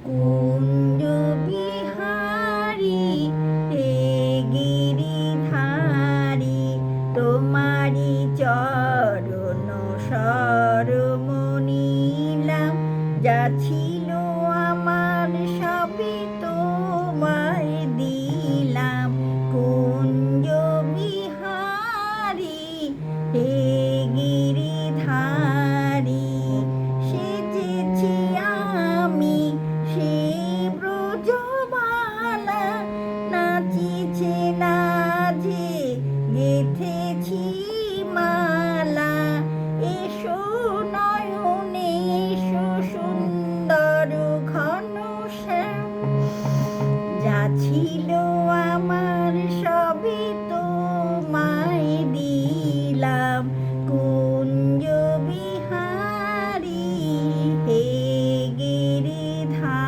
কুঞ্জ বিহারী হে গিরিধারী, তোমারি চরণ সরমণি নিলাম, যা ছিল আমার সবই তোমায় দিলাম। কুঞ্জ বিহারী হে গিরিধারী, সেজেছি আমি সেই ব্রজমালা, নাচিছে নাচে গেথেছি মালা। এসো নয়নে এসো সুন্দর ঘনশ্যাম, যা ছিল আমার সবই তোমায় দিলাম। কুঞ্জ বিহারী হে গিরিধারী।